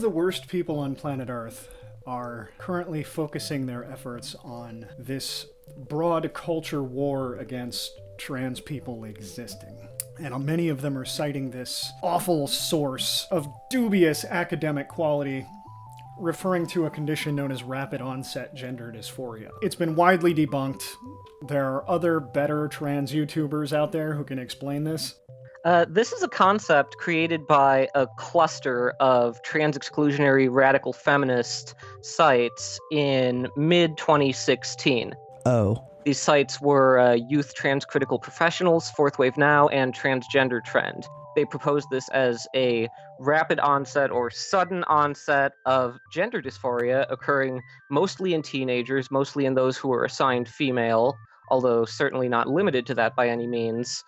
of the worst people on planet Earth are currently focusing their efforts on this broad culture war against trans people existing. And many of them are citing this awful source of dubious academic quality, referring to a condition known as rapid onset gender dysphoria. It's been widely debunked. There are other better trans YouTubers out there who can explain this. This is a concept created by a cluster of trans-exclusionary radical feminist sites in mid-2016. Oh. These sites were Youth Trans Critical Professionals, Fourth Wave Now, and Transgender Trend. They proposed this as a rapid onset or sudden onset of gender dysphoria occurring mostly in teenagers, mostly in those who are assigned female, although certainly not limited to that by any means,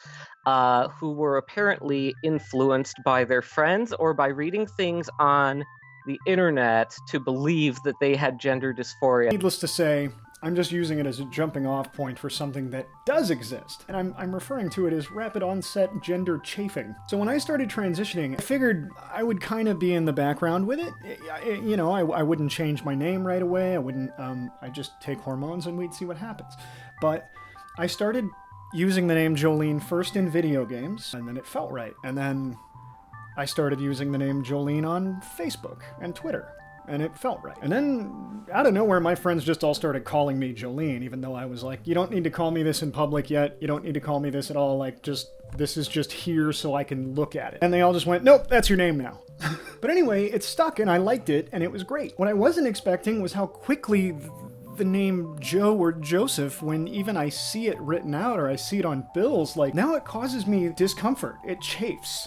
who were apparently influenced by their friends or by reading things on the internet to believe that they had gender dysphoria. Needless to say, I'm just using it as a jumping off point for something that does exist, and I'm referring to it as rapid onset gender chafing. So when I started transitioning, I figured I would kind of be in the background with it. I wouldn't change my name right away. I'd just take hormones and we'd see what happens. But I started using the name Jolene first in video games, and then it felt right. And then I started using the name Jolene on Facebook and Twitter, and it felt right. And then, out of nowhere, my friends just all started calling me Jolene, even though I was like, you don't need to call me this in public yet. You don't need to call me this at all. Like, this is just here so I can look at it. And they all just went, nope, that's your name now. But anyway, it stuck, and I liked it, and it was great. What I wasn't expecting was how quickly the name Joe or Joseph, when even I see it written out or I see it on bills, like, now it causes me discomfort. It chafes.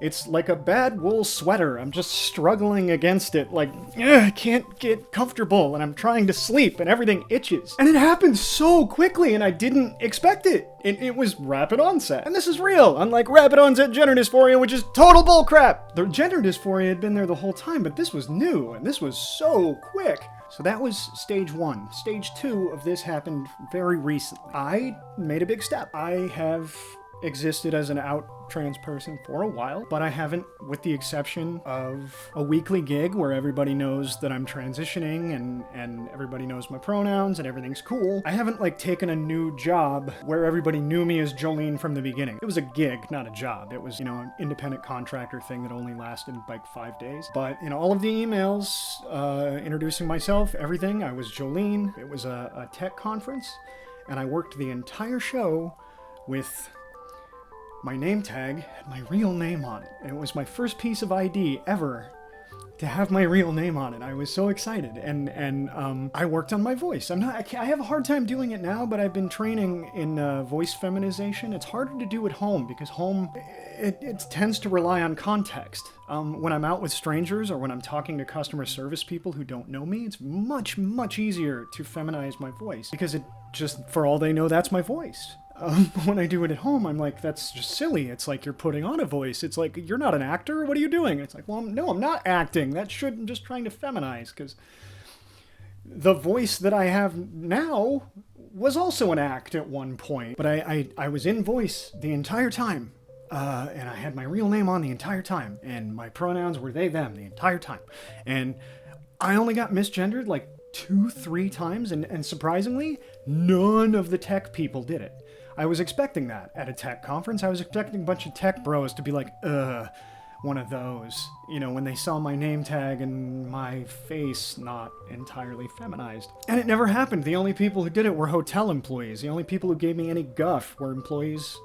It's like a bad wool sweater. I'm just struggling against it, like, I can't get comfortable, and I'm trying to sleep, and everything itches. And it happened so quickly, and I didn't expect it. It was rapid onset. And this is real, unlike rapid onset gender dysphoria, which is total bullcrap. The gender dysphoria had been there the whole time, but this was new, and this was so quick. So that was stage 1. Stage 2 of this happened very recently. I made a big step. I have existed as an out trans person for a while, but I haven't, with the exception of a weekly gig where everybody knows that I'm transitioning and everybody knows my pronouns and everything's cool. I haven't taken a new job where everybody knew me as Jolene from the beginning. It was a gig, not a job. It was, an independent contractor thing that only lasted 5 days. But in all of the emails introducing myself, everything, I was Jolene. It was a tech conference, and I worked the entire show with my name tag had my real name on it. And it was my first piece of ID ever to have my real name on it. I was so excited. And I worked on my voice. I have a hard time doing it now, but I've been training in voice feminization. It's harder to do at home because home, it tends to rely on context. When I'm out with strangers or when I'm talking to customer service people who don't know me, it's much, much easier to feminize my voice because it just, for all they know, that's my voice. When I do it at home, I'm like, that's just silly. It's like you're putting on a voice. It's like, you're not an actor? What are you doing? It's like, well, no, I'm not acting. I'm just trying to feminize, because the voice that I have now was also an act at one point. But I was in voice the entire time. And I had my real name on the entire time. And my pronouns were they, them the entire time. And I only got misgendered 2-3 times. And surprisingly, none of the tech people did it. I was expecting that at a tech conference. I was expecting a bunch of tech bros to be like, one of those. When they saw my name tag and my face not entirely feminized. And it never happened. The only people who did it were hotel employees. The only people who gave me any guff were employees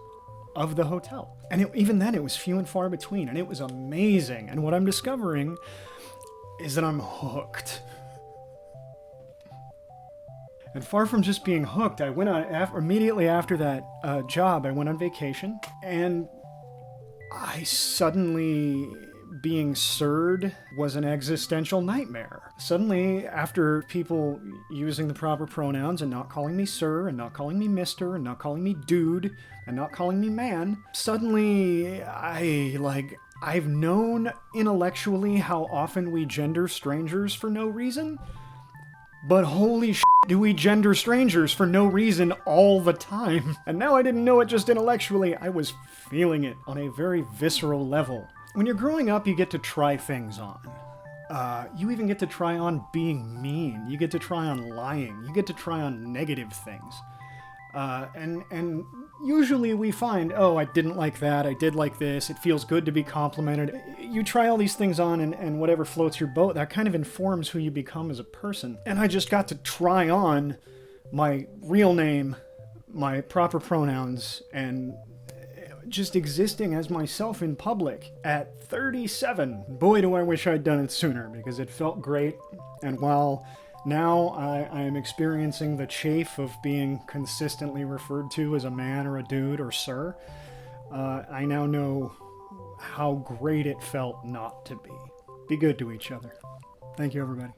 of the hotel. And even then, it was few and far between. And it was amazing. And what I'm discovering is that I'm hooked. And far from just being hooked, I went on, immediately after that job, I went on vacation, and I suddenly, being sirred was an existential nightmare. Suddenly, after people using the proper pronouns and not calling me sir, and not calling me mister, and not calling me dude, and not calling me man, suddenly I've known intellectually how often we gender strangers for no reason, but holy shit, do we gender strangers for no reason all the time. And now I didn't know it just intellectually, I was feeling it on a very visceral level. When you're growing up, you get to try things on. You even get to try on being mean. You get to try on lying. You get to try on negative things. And usually we find, oh, I didn't like that, I did like this, it feels good to be complimented. You try all these things on, and whatever floats your boat, that kind of informs who you become as a person. And I just got to try on my real name, my proper pronouns, and just existing as myself in public at 37. Boy, do I wish I'd done it sooner, because it felt great. And while now I am experiencing the chafe of being consistently referred to as a man or a dude or sir, I now know how great it felt not to be. Be good to each other. Thank you, everybody.